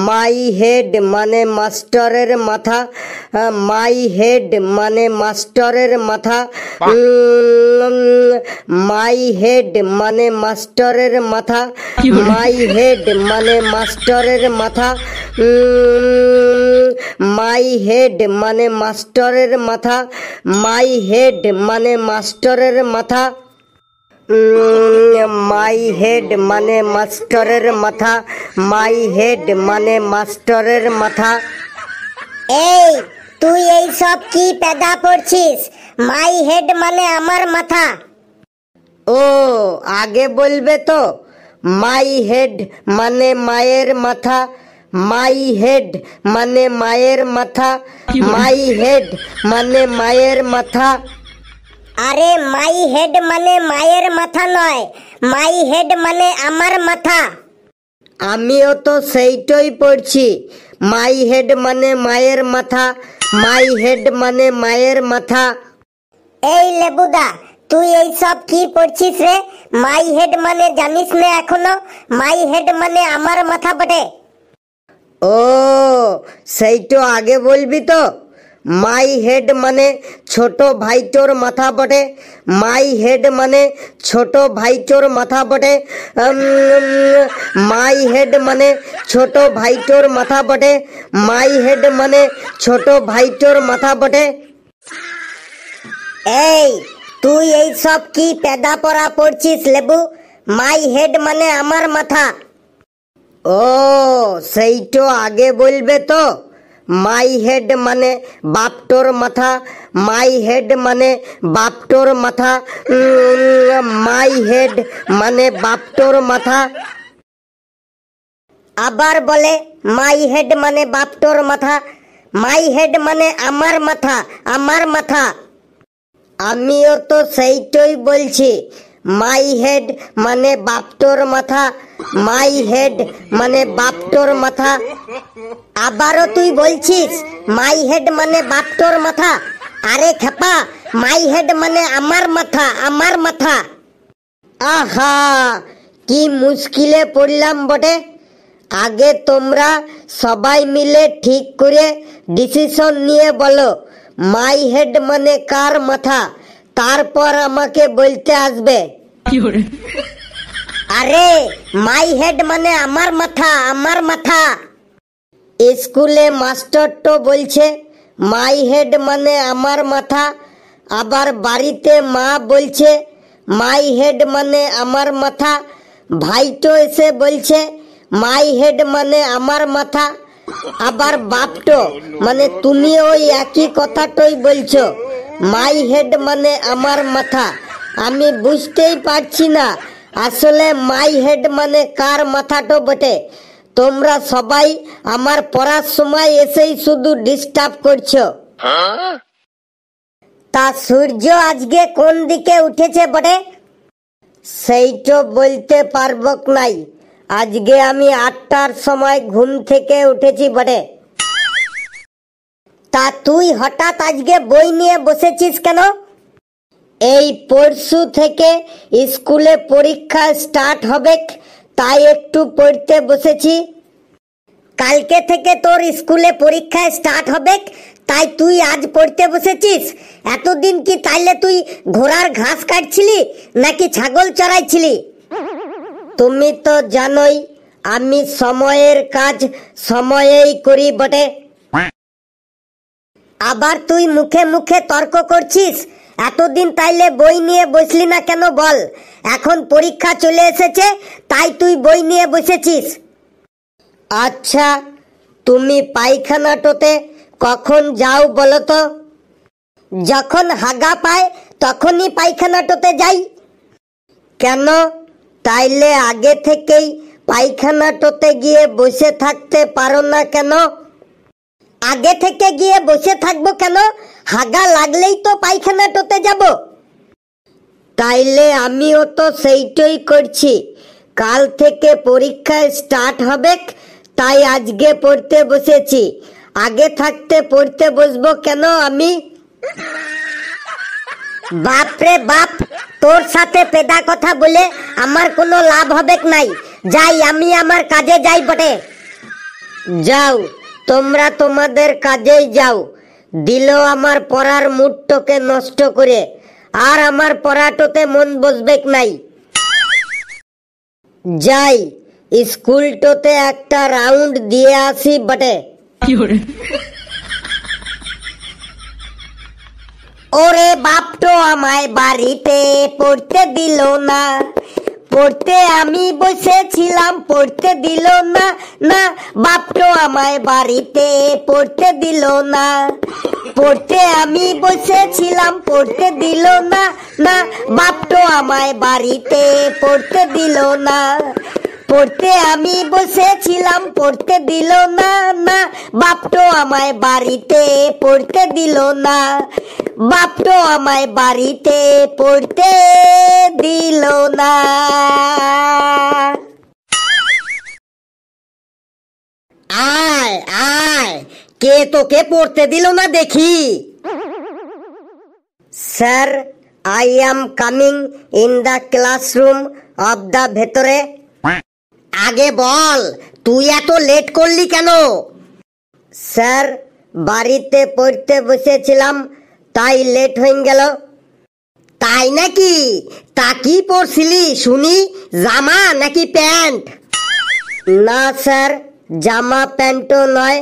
My head মানে মাস্টারের মাথা, মাই হেড মানে মাস্টারের মাথা, মাই হেড মানে মাস্টারের মাথা, মাই হেড মানে মাস্টারের মাথা, মাই হেড মানে মাস্টারের মাথা, মাই হেড মানে মাস্টারের মাথা, মাই হেড মানে মাস্টারের মাথা, মাই হেড মানে মাস্টারের মাথা। এই তুই এই সব কি পেদা পড়ছিস? মাই হেড মানে আমার মাথা। ও আগে বলবে তো। মাই হেড মানে মায়ের মাথা, মাই হেড মানে মায়ের মাথা, মাই হেড মানে মায়ের মাথা। আরে মাই হেড মানে মায়ের মাথা নয়, মাই হেড মানে আমার মাথা। আমিও তো সেইটাই পড়ছি। মাই হেড মানে মায়ের মাথা, মাই হেড মানে মায়ের মাথা। এই লেবুদা, তুই এই সব কি পড়ছিস রে? মাই হেড মানে জানিস না এখনো? মাই হেড মানে আমার মাথা বটে। ও সেইটা আগে বলবি তো। মাই হেড মানে ছোট ভাইটোর মাথা বটে, মাই হেড মানে ছোট ভাইটোর মাথা বটে, মাই হেড মানে ছোট ভাইটোর মাথা বটে, মাই হেড মানে ছোট ভাইটোর মাথা বটে। এই তুই এই সব কি পেদা পড়া পড়ছিস লেবু? মাই হেড মানে আমার মাথা। ও সেইটা আগে বলবে তো। মাই হেড মানে বাপটোর মাথা, মাই হেড মানে বাপটোর মাথা, মাই হেড মানে বাপটোর মাথা। আবার বলে মাই হেড মানে বাপটোর মাথা, মাই হেড মানে আমার মাথা, আমার মাথা। আমিও তো সেইটাই বলছি। মাই হেড মানে বাপটোর মাথা, মাই হেড মানে বাপটোর মাথা। আবারও তুই বলছিস মাই হেড মানে বাপটোর মাথা? আরে খেপা, মাই হেড মানে আমার মাথা, আমার মাথা। আহা কি মুশকিলে পড়লাম বটে। আগে তোমরা সবাই মিলে ঠিক করে ডিসিশন নিয়ে বলো মাই হেড মানে কার মাথা, তারপর আমাকে বলতে আসবে। আরে মাই হেড মানে আমার মাথা, আমার মাথা। স্কুলে মাস্টার তো বলছে মাই হেড মানে আমার মাথা, আবার বাড়িতে মা বলছে মাই হেড মানে আমার মাথা, ভাইটো এসে বলছে মাই হেড মানে আমার মাথা, আবার বাপটো মানে তুমি ওই একই কথাটাই বলছো মাই হেড মানে আমার মাথা। আমি বুঝতেই পারছি না আসলে মাই হেড মানে কার মাথাটো বটে। তোমরা সবাই আমার পড়ার সময় এসেই শুধু ডিস্টার্ব করছো। তা সূর্য আজকে কোন দিকে উঠেছে বটে? সেইটা বলতে পারবো নাই। আজকে আমি 8টার সময় ঘুম থেকে উঠেছি বটে। তা তুই হঠাৎ আজকে বই নিয়ে বসেছিস কেন? এই পরশু থেকে স্কুলে পরীক্ষা স্টার্ট হবে, তাই একটু পড়তে বসেছি। কালকে থেকে তোর স্কুলে পরীক্ষা স্টার্ট হবে, তাই তুই আজ পড়তে বসেছিস? এতদিন কি তাইলে তুই ঘোড়ার ঘাস কাটছিলি নাকি ছাগল চড়াইছিলি? তুমি তো জানোই আমি সময়ের কাজ সময়েই করি বটে। আবার তুই মুখে মুখে তর্ক করছিস। এতদিন তাইলে বই নিয়ে বসলি না কেন বল? এখন পরীক্ষা চলে এসেছে তাই তুই বই নিয়ে বসেছিস। আচ্ছা তুমি পায়খানাটোতে কখন যাও বলো তো? যখন হাগা পায় তখনই পায়খানাটোতে যাই। কেন? তাইলে আগে থেকেই পায়খানাটোতে গিয়ে বসে থাকতে পারো না কেন? আগে থেকে গিয়ে বসে থাকবো কেন? হাগা লাগলেই তো পায়খানাটোতে যাব। তাইলে আমিও তো সেইটাই করছি। কাল থেকে পরীক্ষা স্টার্ট হবে, তাই আজকে পড়তে বসেছি। আগে থাকতে পড়তে বসবো কেন আমি? বাপ রে বাপ, তোর সাথে পেদা কথা বলে আমার কোনো লাভ হবে নাই। যাই, আমি আমার কাজে যাই বটে। যাও, তোমরা তোমাদের কাজেই যাও। দিল আমার পড়ার মুডটাকে নষ্ট করে, আর আমার পড়াটোতে মন বসবে নাই। যাই, স্কুলটোতে একটা রাউন্ড দিয়ে আসি বটে। ওরে বাপটো আমায় বাড়িতে পড়তে দিল না, পড়তে আমি বসেছিলাম পড়তে দিল না, না বাপটো আমায় বাড়িতে পড়তে দিল না, পড়তে আমি বসেছিলাম পড়তে দিল না, না বাপটো আমায় বাড়িতে পড়তে দিল না, পড়তে আমি বসেছিলাম পড়তে দিল না, না বাপটো আমায় বাড়িতে পড়তে দিল না, বাপটো আমায় বাড়িতে পড়তে দিল না। আয় আয়, কে তোকে পড়তে দিল না দেখি? Sir, I am coming in the classroom of the ভেতরে। আগে বল, তুই এত লেট করলি কেন? স্যার, বাড়িতে পড়তে বসেছিলাম, তাই লেট হয়ে গেল। তাই নাকি? তা কি পড়ছিলি শুনি, জামা নাকি প্যান্ট? না স্যার, জামা প্যান্টও নয়,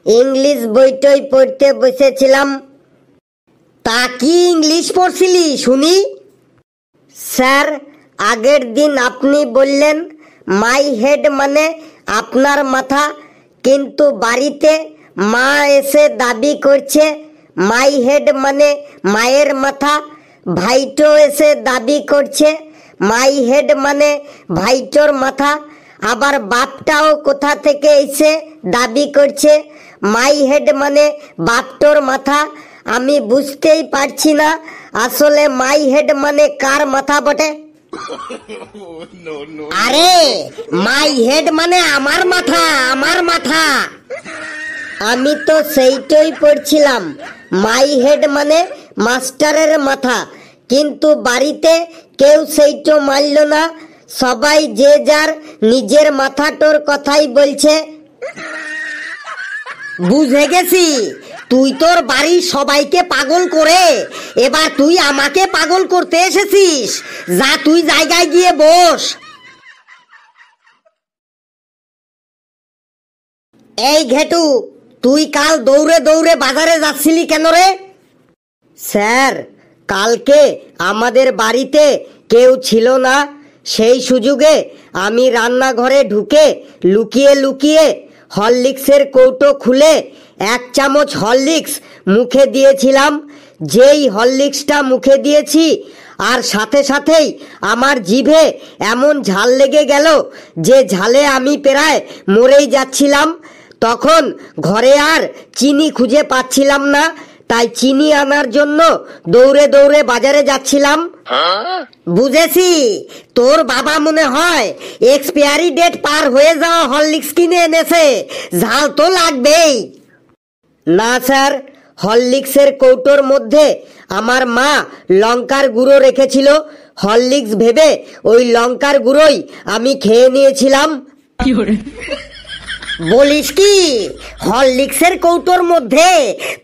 ইংলিশ বইটই পড়তে বসেছিলাম। তা কি ইংলিশ পড়ছিলি শুনি? স্যার, আগের দিন আপনি বললেন মাই হেড মানে আপনার মাথা, কিন্তু বাড়িতে মা এসে দাবি করছে মাই হেড মানে মায়ের মাথা। ভাইটো এসে দাবি করছে মাই হেড মানে ভাইটোর মাথা। আবার বাপটাও কোথা থেকে এসে দাবি করছে মাই হেড মানে বাপটোর মাথা। আমি বুঝতেই পারছি না আসলে মাই হেড মানে কার মাথা বটে। আরে, মাই হেড মানে আমার মাথা, আমার মাথা। আমি তো সেইটাই পড়ছিলাম, মাই হেড মানে মাস্টারের মাথা, কিন্তু বাড়িতে কেউ সেইটা মানল না, সবাই যে যার নিজের মাথাটোর কথাই বলছে। বুঝে গেছি, তুই তোর বাড়ির সবাইকে পাগল করে এবার তুই আমাকে পাগল করতে এসেছিস। যা, তুই জায়গায় গিয়ে বস। এই ঘেটু, তুই কাল দৌড়ে দৌড়ে বাজারে যাচ্ছিলি কেন রে? স্যার, কালকে আমাদের বাড়িতে কেউ ছিল না, সেই সুযোগে আমি রান্নাঘরে ঢুকে লুকিয়ে লুকিয়ে হরলিক্সের কৌটো খুলে 1 চামচ হরলিক্স মুখে দিয়েছিলাম। যেই হরলিক্সটা মুখে দিয়েছি আর সাথে সাথেই আমার জিভে এমন ঝাল লেগে গেল যে ঝালে আমি প্রায় মরেই যাচ্ছিলাম। তখন ঘরে আর চিনি খুঁজে পাচ্ছিলাম না, তাই চিনি আনার জন্য দৌড়ে দৌড়ে বাজারে যাচ্ছিলাম। বুঝেছি, তোর বাবা মনে হয় এক্সপায়ারি ডেট পার হয়ে যাওয়া হরলিক্স কিনে এনেছে, ঝাল তো লাগবেই। না স্যার, হরলিক্সের কৌটোর মধ্যে আমার মা লঙ্কার গুঁড়ো রেখেছিল, হরলিক্স ভেবে ওই লঙ্কার গুঁড়োই আমি খেয়ে নিয়েছিলাম। বলিস কি, হরলিক্সের কৌটোর মধ্যে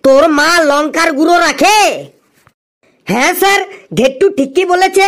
তোর মা লঙ্কার গুঁড়ো রাখে? হ্যাঁ স্যার, ঘেট্টু ঠিকই বলেছে।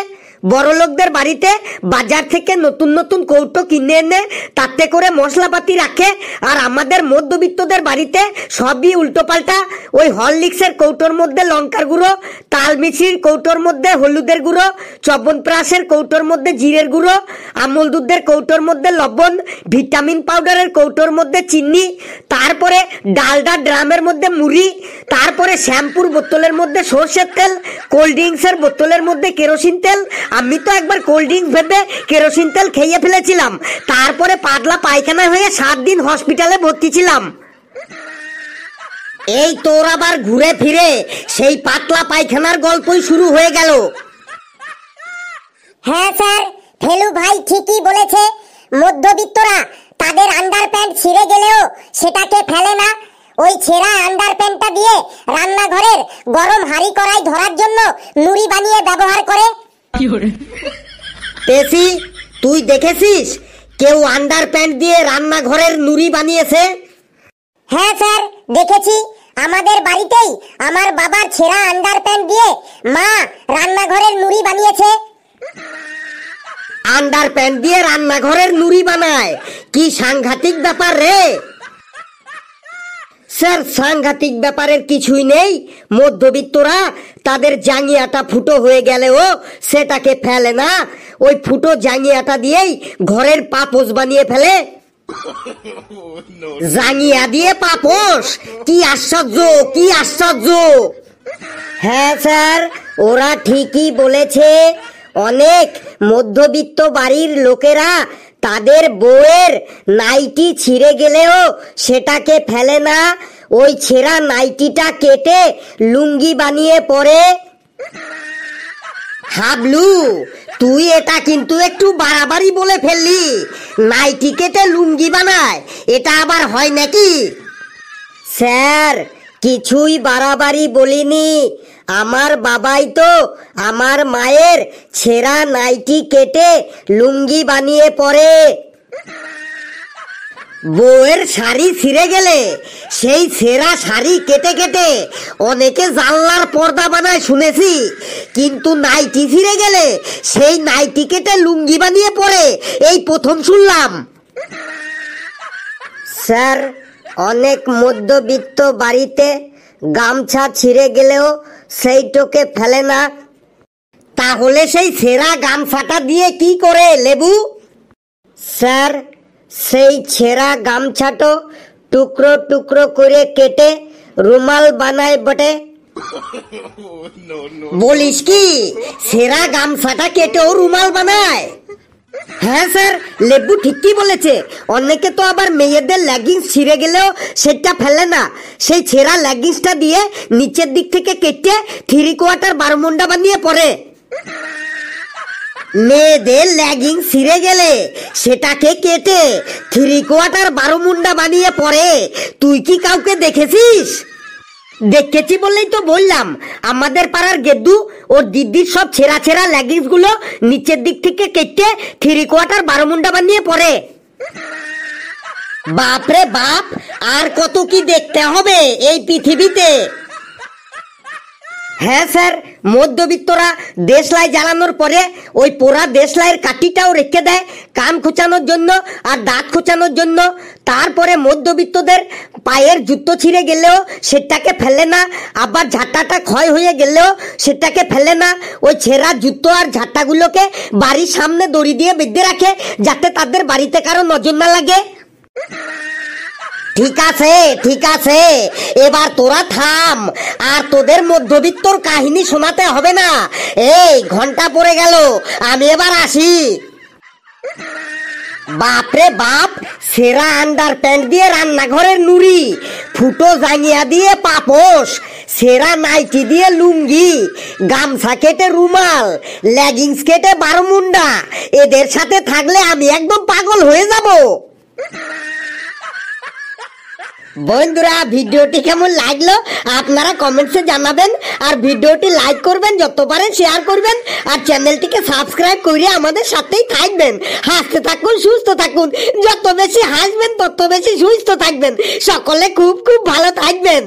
বড়লোকদের বাড়িতে বাজার থেকে নতুন নতুন কৌটো কিনে এনে তাতে করে মশলাপাতি রাখে, আর আমাদের মধ্যবিত্তদের বাড়িতে সবই উল্টোপাল্টা। ওই হরলিক্সের কৌটোর মধ্যে লঙ্কার গুঁড়ো, তাল মিছরির কৌটোর মধ্যে হলুদের গুঁড়ো, চবনপ্রাশের কৌটোর মধ্যে জিরের গুঁড়ো, আমুল দুধের কৌটোর মধ্যে লবণ, ভিটামিন পাউডারের কৌটোর মধ্যে চিনি, তারপরে ডালডা ড্রামের মধ্যে মুড়ি, তারপরে শ্যাম্পুর বোতলের মধ্যে সর্ষের তেল, কোল্ড ড্রিঙ্কসের বোতলের মধ্যে কেরোসিন তেল। আমি তো একবার কোল্ড ড্রিঙ্কস ভেবে কেরোসিন তেল খেয়ে ফেলেছিলাম, তারপরে পাতলা পায়খানা হয়ে 7 দিন হসপিটালে ভর্তি ছিলাম। এই তোর আবার ঘুরে ফিরে সেই পাতলা পায়খানার গল্পই শুরু হয়ে গেল। হ্যাঁ স্যার, ফেলু ভাই ঠিকই বলেছে। মধ্যবিত্তরা তাদের আন্ডারপ্যান্ট ছিঁড়ে গেলেও সেটাকে ফেলে না, ওই ছেঁড়া আন্ডারপ্যান্টটা দিয়ে রান্নাঘরের গরম হাঁড়ি কড়াই ধরার জন্য নুড়ি বানিয়ে ব্যবহার করে। পেশি, তুই দেখেছিস কেউ আন্ডার প্যান্ট দিয়ে রান্নাঘরের নুড়ি বানিয়েছে? হ্যাঁ স্যার, দেখেছি। আমাদের বাড়িতেই আমার বাবার ছেঁড়া আন্ডার প্যান্ট দিয়ে মা রান্নাঘরের নুড়ি বানিয়েছে। আন্ডার প্যান্ট দিয়ে রান্নাঘরের নুড়ি বানায়? কি সাংঘাতিক ব্যাপার রে! স্যার, সাংঘাতিক ব্যাপারের কিছুই নেই। মধ্যবিত্তরা তাদের জাঙ্গিয়াটা ফুটো হয়ে গেলেও সেটাকে ফেলে না, ওই ফুটো জাঙ্গিয়াটা দিয়েই ঘরের পাপোশ বানিয়ে ফেলে। জাঙ্গিয়া দিয়ে পাপোশ? কি আশ্চর্য, কি আশ্চর্য! হ্যাঁ স্যার, ওরা ঠিকই বলেছে। অনেক মধ্যবিত্ত বাড়ির লোকেরা তাদের বউয়ের নাইটি ছিঁড়ে গেলেও সেটাকে ফেলে না, ওই ছেঁড়া নাইটিটা কেটে লুঙ্গি বানিয়ে পরে। হাবলু, তুই এটা কিন্তু একটু বাড়াবাড়ি বলে ফেললি। নাইটি কেটে লুঙ্গি বানায়, এটা আবার হয় নাকি? স্যার, কিছুই বাড়াবাড়ি বলিনি। আমার বাবাই তো আমার মায়ের ছেঁড়া নাইটি কেটে লুঙ্গি বানিয়ে পরে। বউয়ের শাড়ি ছিঁড়ে গেলে সেই ছেঁড়া শাড়ি কেটে কেটে অনেকে জানলার পর্দা বানায় শুনেছি, কিন্তু নাইটি ছিঁড়ে গেলে সেই নাইটি কেটে লুঙ্গি বানিয়ে পরে এই প্রথম শুনলাম। স্যার, অনেক মধ্যবিত্ত বাড়িতে গামছা ছিঁড়ে গেলেও সেইটাকে ফেলে না। তাহলে সেই ছেঁড়া গামছাটা দিয়ে কি করে লেবু? স্যার, সেই ছেঁড়া গামছাটো টুকরো টুকরো করে কেটে রুমাল বানায় বটে। বলিস কি, ছেঁড়া গামছাটা কেটেও রুমাল বানায়? হ্যাঁ স্যার, লেবু ঠিকই বলেছে। অনেকে তো আবার মেয়েদের লেগিংস ছিঁড়ে গেলেও সেটা ফেলে না, সেই ছেঁড়া লেগিংসটা দিয়ে নিচের দিক থেকে কেটে 3/4 বারমুন্ডা বানিয়ে পরে। মেয়েদের লেগিংস ছিঁড়ে গেলে সেটাকে কেটে 3/4 বারমুন্ডা বানিয়ে পরে। তুই কি কাউকে দেখেছিস? দেখেছি বললেই তো বললাম। আমাদের পাড়ার গেদ্দু ওর দিদির সব ছেঁড়া ছেঁড়া লেগিংস গুলো নিচের দিক থেকে কেটে 3/4 বারমুন্ডা বানিয়ে পরে। বাপরে বাপ, আর কত কি দেখতে হবে এই পৃথিবীতে! হ্যাঁ স্যার, মধ্যবিত্তরা দেশলাই জ্বালানোর পরে ওই পোড়া দেশলাইয়ের কাঠিটাও রেখে দেয় কান খোঁচানোর জন্য আর দাঁত খোঁচানোর জন্য। তারপরে মধ্যবিত্তদের পায়ের জুতো ছিঁড়ে গেলেও সেটাকে ফেলে না, আবার ঝাঁটাটা ক্ষয় হয়ে গেলেও সেটাকে ফেলে না। ওই ছেঁড়া জুতো আর ঝাঁটাগুলোকে বাড়ির সামনে দড়ি দিয়ে বেঁধে রাখে, যাতে তাদের বাড়িতে কারো নজর না লাগে। ঠিক আছে, ঠিক আছে, এবার তোরা থাম, আর তোদের মধ্যবিত্তর কাহিনী শোনাতে হবে না। এই ঘন্টা পড়ে গেল, আমি এবার আসি। বাপরে বাপ, সেরা আন্ডার প্যান্ট দিয়ে রান্নাঘরের নুড়ি, ফুটো জাঙ্গিয়া দিয়ে পাপোশ, সেরা নাইটি দিয়ে লুঙ্গি, গামছা কেটে রুমাল, লেগিংস কেটে বারমুন্ডা। এদের সাথে থাকলে আমি একদম পাগল হয়ে যাব। বন্ধুরা, ভিডিওটি কেমন লাগলো আপনারা কমেন্টসে জানাবেন, আর ভিডিওটি লাইক করবেন, যত পারেন শেয়ার করবেন, আর চ্যানেলটিকে সাবস্ক্রাইব করে আমাদের সাথেই থাকবেন। হাসতে থাকুন, সুস্থ থাকুন, যত বেশি হাসবেন তত বেশি সুস্থ থাকবেন। সকলে খুব খুব ভালো থাকবেন।